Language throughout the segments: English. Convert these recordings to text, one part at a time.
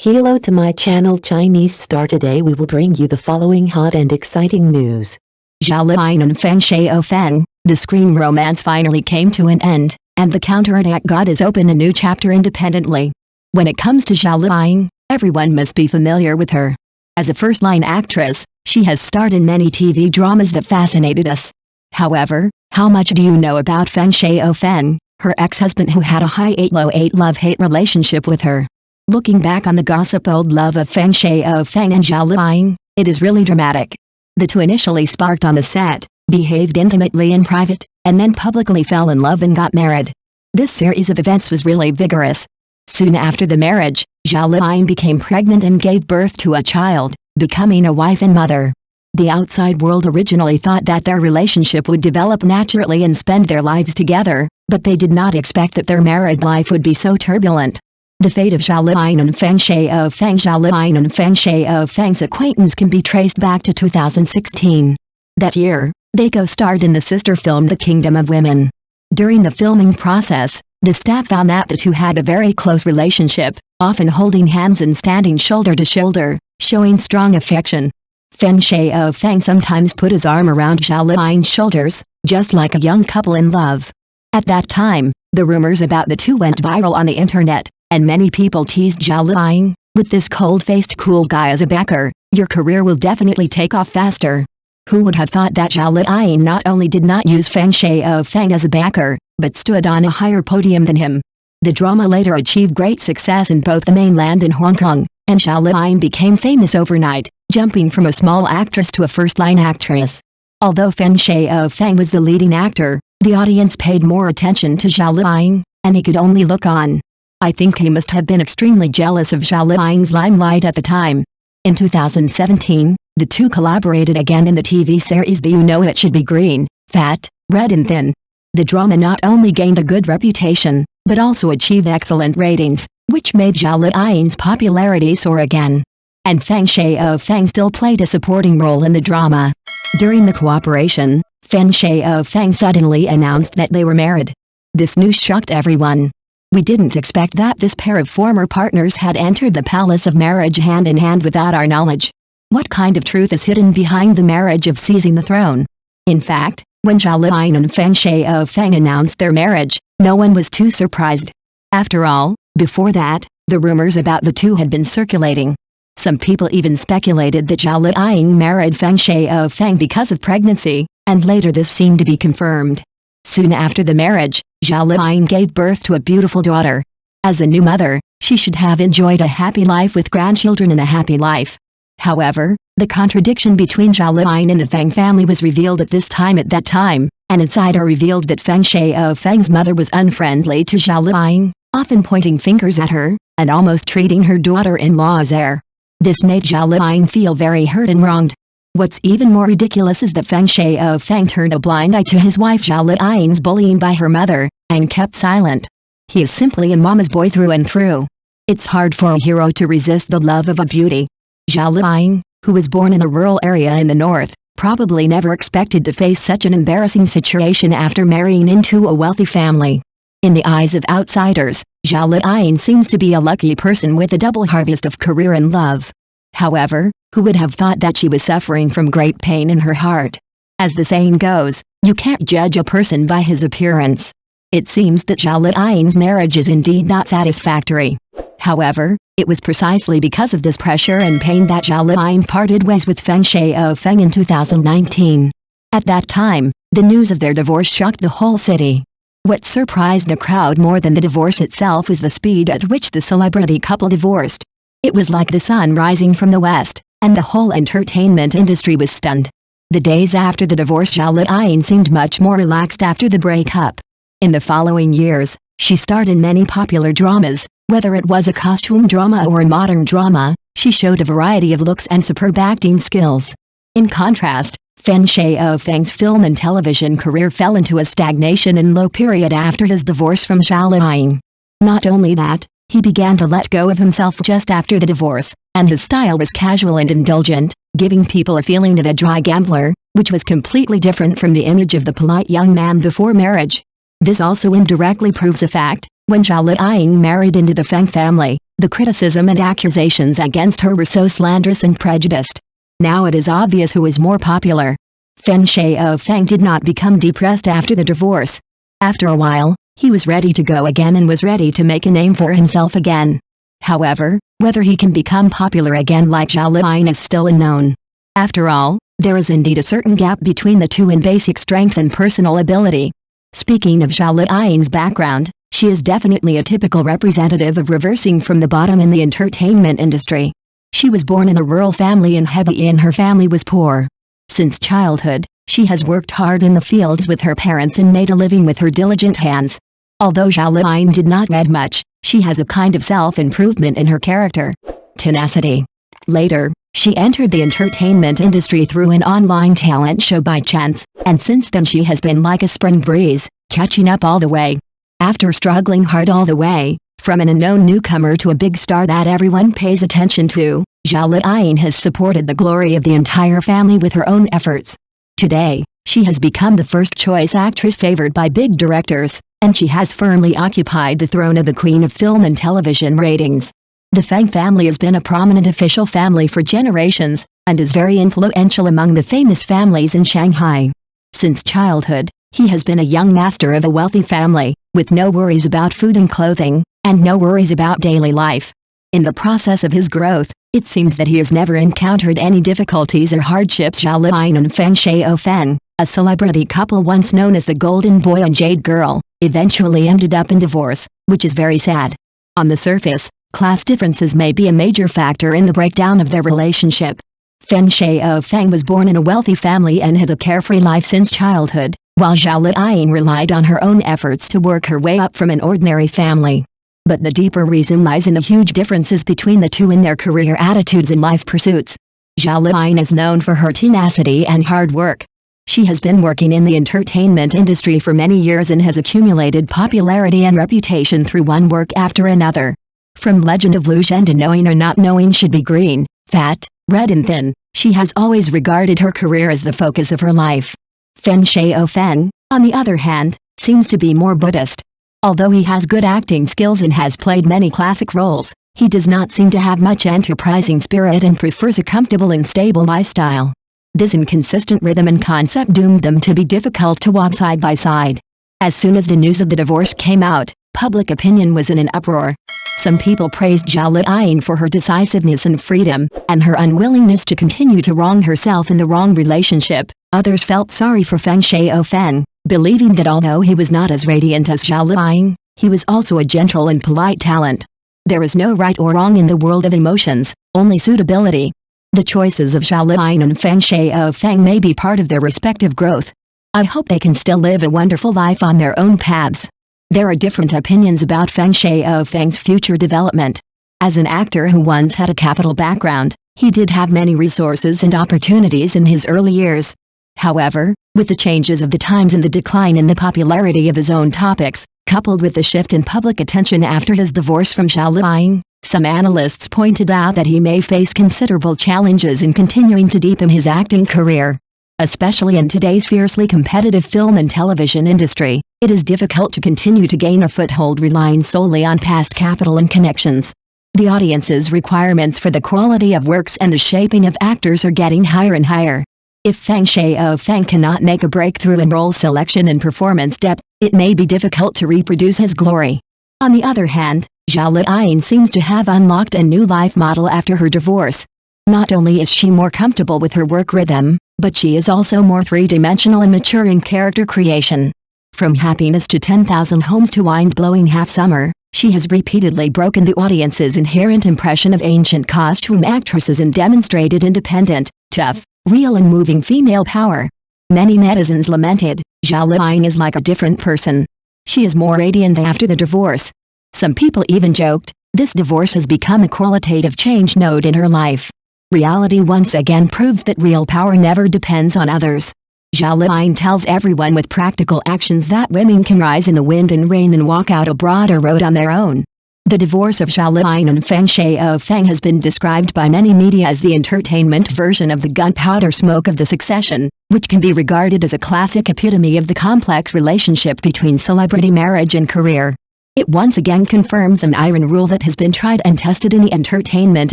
Hello to my channel Chinese Star. Today we will bring you the following hot and exciting news. Zhao Liying and Feng Shaofeng, the screen romance finally came to an end, and the counterattack god is open a new chapter independently. When it comes to Zhao Liying, everyone must be familiar with her. As a first-line actress, she has starred in many TV dramas that fascinated us. However, how much do you know about Feng Shaofeng, her ex-husband who had a high 8-low-8 love-hate relationship with her? Looking back on the gossip old love of Feng Shaofeng and Zhao Liying, it is really dramatic. The two initially sparked on the set, behaved intimately in private, and then publicly fell in love and got married. This series of events was really vigorous. Soon after the marriage, Zhao Liying became pregnant and gave birth to a child, becoming a wife and mother. The outside world originally thought that their relationship would develop naturally and spend their lives together, but they did not expect that their married life would be so turbulent. The fate of Zhao Liying and Feng Shaofeng. Zhao Liying and Feng Shaofeng's acquaintance can be traced back to 2016. That year, they co-starred in the sister film The Kingdom of Women. During the filming process, the staff found that the two had a very close relationship, often holding hands and standing shoulder to shoulder, showing strong affection. Feng Shaofeng sometimes put his arm around Zhao Liying's shoulders, just like a young couple in love. At that time, the rumors about the two went viral on the internet, and many people teased Zhao Liying, "With this cold-faced cool guy as a backer, your career will definitely take off faster." Who would have thought that Zhao Liying not only did not use Feng Shaofeng as a backer, but stood on a higher podium than him? The drama later achieved great success in both the mainland and Hong Kong, and Zhao Liying became famous overnight, jumping from a small actress to a first-line actress. Although Feng Shaofeng was the leading actor, the audience paid more attention to Zhao Liying, and he could only look on. I think he must have been extremely jealous of Zhao Liying's limelight at the time. In 2017, the two collaborated again in the TV series Do You Know It Should Be Green, Fat, Red and Thin. The drama not only gained a good reputation, but also achieved excellent ratings, which made Zhao Liying's popularity soar again. And Feng Shaofeng still played a supporting role in the drama. During the cooperation, Feng Shaofeng suddenly announced that they were married. This news shocked everyone. We didn't expect that this pair of former partners had entered the palace of marriage hand in hand without our knowledge. What kind of truth is hidden behind the marriage of seizing the throne? In fact, when Zhao Liying and Feng Shaofeng announced their marriage, no one was too surprised. After all, before that, the rumors about the two had been circulating. Some people even speculated that Zhao Liying married Feng Shaofeng because of pregnancy, and later this seemed to be confirmed. Soon after the marriage, Zhao Liying gave birth to a beautiful daughter. As a new mother, she should have enjoyed a happy life with grandchildren and a happy life. However, the contradiction between Zhao Liying and the Feng family was revealed at that time, an insider revealed that Feng Shaofeng's mother was unfriendly to Zhao Liying, often pointing fingers at her, and almost treating her daughter-in-law as heir. This made Zhao Liying feel very hurt and wronged. What's even more ridiculous is that Feng Shaofeng turned a blind eye to his wife Zhao Liying's bullying by her mother, and kept silent. He is simply a mama's boy through and through. It's hard for a hero to resist the love of a beauty. Zhao Liying, who was born in a rural area in the north, probably never expected to face such an embarrassing situation after marrying into a wealthy family. In the eyes of outsiders, Zhao Liying seems to be a lucky person with a double harvest of career and love. However, who would have thought that she was suffering from great pain in her heart? As the saying goes, you can't judge a person by his appearance. It seems that Zhao Liying's marriage is indeed not satisfactory. However, it was precisely because of this pressure and pain that Zhao Liying parted ways with Feng Shaofeng in 2019. At that time, the news of their divorce shocked the whole city. What surprised the crowd more than the divorce itself was the speed at which the celebrity couple divorced. It was like the sun rising from the west, and the whole entertainment industry was stunned. The days after the divorce, Zhao Liying seemed much more relaxed after the breakup. In the following years, she starred in many popular dramas. Whether it was a costume drama or a modern drama, she showed a variety of looks and superb acting skills. In contrast, Feng Shaofeng's film and television career fell into a stagnation and low period after his divorce from Zhao Liying. Not only that, he began to let go of himself just after the divorce, and his style was casual and indulgent, giving people a feeling of a dry gambler, which was completely different from the image of the polite young man before marriage. This also indirectly proves a fact: when Zhao Liying married into the Feng family, The criticism and accusations against her were so slanderous and prejudiced. Now it is obvious who is more popular. Feng Shaofeng did not become depressed after the divorce. After a while, he was ready to go again and was ready to make a name for himself again. However, whether he can become popular again like Zhao Liying is still unknown. After all, there is indeed a certain gap between the two in basic strength and personal ability. Speaking of Zhao Liying's background, she is definitely a typical representative of reversing from the bottom in the entertainment industry. She was born in a rural family in Hebei and her family was poor. Since childhood, she has worked hard in the fields with her parents and made a living with her diligent hands. Although Zhao Liying did not read much, she has a kind of self-improvement in her character. Tenacity. Later, she entered the entertainment industry through an online talent show by chance, and since then she has been like a spring breeze, catching up all the way. After struggling hard all the way, from an unknown newcomer to a big star that everyone pays attention to, Zhao Liying has supported the glory of the entire family with her own efforts. Today, she has become the first-choice actress favored by big directors, and she has firmly occupied the throne of the queen of film and television ratings. The Feng family has been a prominent official family for generations, and is very influential among the famous families in Shanghai. Since childhood, he has been a young master of a wealthy family, with no worries about food and clothing, and no worries about daily life. In the process of his growth, it seems that he has never encountered any difficulties or hardships. Zhao Liying and Feng Shaofeng, a celebrity couple once known as the Golden Boy and Jade Girl, eventually ended up in divorce, which is very sad. On the surface, class differences may be a major factor in the breakdown of their relationship. Feng Shaofeng was born in a wealthy family and had a carefree life since childhood, while Zhao Liying relied on her own efforts to work her way up from an ordinary family. But the deeper reason lies in the huge differences between the two in their career attitudes and life pursuits. Zhao Liying is known for her tenacity and hard work. She has been working in the entertainment industry for many years and has accumulated popularity and reputation through one work after another. From Legend of Lu Zhen to Knowing or Not Knowing Should Be Green, Fat, Red and Thin, she has always regarded her career as the focus of her life. Feng Shaofeng, on the other hand, seems to be more Buddhist. Although he has good acting skills and has played many classic roles, he does not seem to have much enterprising spirit and prefers a comfortable and stable lifestyle. This inconsistent rhythm and concept doomed them to be difficult to walk side by side. As soon as the news of the divorce came out, public opinion was in an uproar. Some people praised Zhao Liying for her decisiveness and freedom, and her unwillingness to continue to wrong herself in the wrong relationship. Others felt sorry for Feng Shaofeng, believing that although he was not as radiant as Zhao Liying, he was also a gentle and polite talent. There is no right or wrong in the world of emotions, only suitability. The choices of Zhao Liying and Feng Shaofeng may be part of their respective growth. I hope they can still live a wonderful life on their own paths. There are different opinions about Feng Shaofeng's future development. As an actor who once had a capital background, he did have many resources and opportunities in his early years. However, with the changes of the times and the decline in the popularity of his own topics, coupled with the shift in public attention after his divorce from Zhao Liying, some analysts pointed out that he may face considerable challenges in continuing to deepen his acting career. Especially in today's fiercely competitive film and television industry, it is difficult to continue to gain a foothold relying solely on past capital and connections. The audience's requirements for the quality of works and the shaping of actors are getting higher and higher. If Feng Shaofeng cannot make a breakthrough in role selection and performance depth, it may be difficult to reproduce his glory. On the other hand, Zhao Liying seems to have unlocked a new life model after her divorce. Not only is she more comfortable with her work rhythm, but she is also more three-dimensional and mature in character creation. From Happiness to 10,000 Homes to Mind-Blowing Half Summer, she has repeatedly broken the audience's inherent impression of ancient costume actresses and demonstrated independent, tough, real and moving female power. Many netizens lamented, Zhao Liying is like a different person. She is more radiant after the divorce. Some people even joked, this divorce has become a qualitative change node in her life. Reality once again proves that real power never depends on others. Zhao Liying tells everyone with practical actions that women can rise in the wind and rain and walk out a broader road on their own. The divorce of Zhao Liying and Feng Shaofeng has been described by many media as the entertainment version of the gunpowder smoke of the succession, which can be regarded as a classic epitome of the complex relationship between celebrity marriage and career. It once again confirms an iron rule that has been tried and tested in the entertainment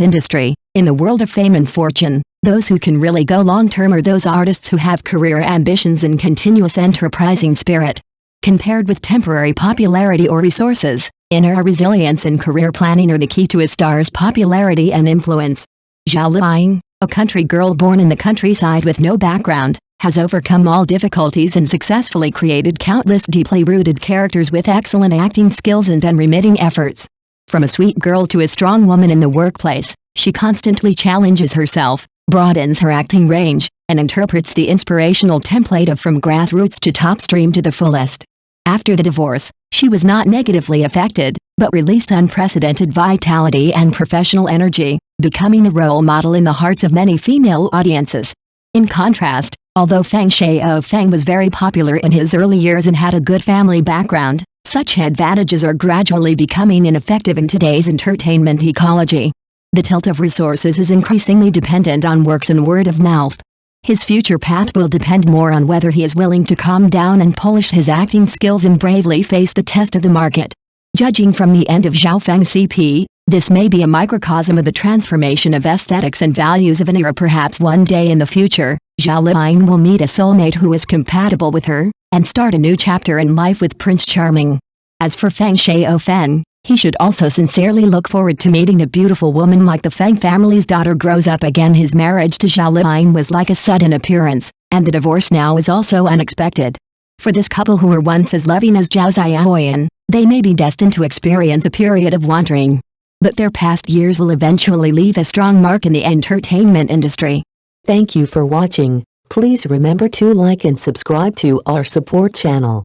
industry. In the world of fame and fortune, those who can really go long-term are those artists who have career ambitions and continuous enterprising spirit. Compared with temporary popularity or resources, inner resilience and career planning are the key to a star's popularity and influence. Zhao Liying, a country girl born in the countryside with no background, has overcome all difficulties and successfully created countless deeply rooted characters with excellent acting skills and unremitting efforts. From a sweet girl to a strong woman in the workplace, she constantly challenges herself, broadens her acting range, and interprets the inspirational template of from grassroots to top stream to the fullest. After the divorce, she was not negatively affected, but released unprecedented vitality and professional energy, becoming a role model in the hearts of many female audiences. In contrast, although Feng Shaofeng was very popular in his early years and had a good family background, such advantages are gradually becoming ineffective in today's entertainment ecology. The tilt of resources is increasingly dependent on works and word of mouth. His future path will depend more on whether he is willing to calm down and polish his acting skills and bravely face the test of the market. Judging from the end of Shaofeng CP, this may be a microcosm of the transformation of aesthetics and values of an era. Perhaps one day in the future, Zhao Liying will meet a soulmate who is compatible with her, and start a new chapter in life with Prince Charming. As for Feng Shaofeng, he should also sincerely look forward to meeting a beautiful woman like the Feng family's daughter grows up again. His marriage to Zhao Liying was like a sudden appearance, and the divorce now is also unexpected. For this couple who were once as loving as Zhao Xiaoyan, they may be destined to experience a period of wandering. But their past years will eventually leave a strong mark in the entertainment industry. Thank you for watching. Please remember to like and subscribe to our support channel.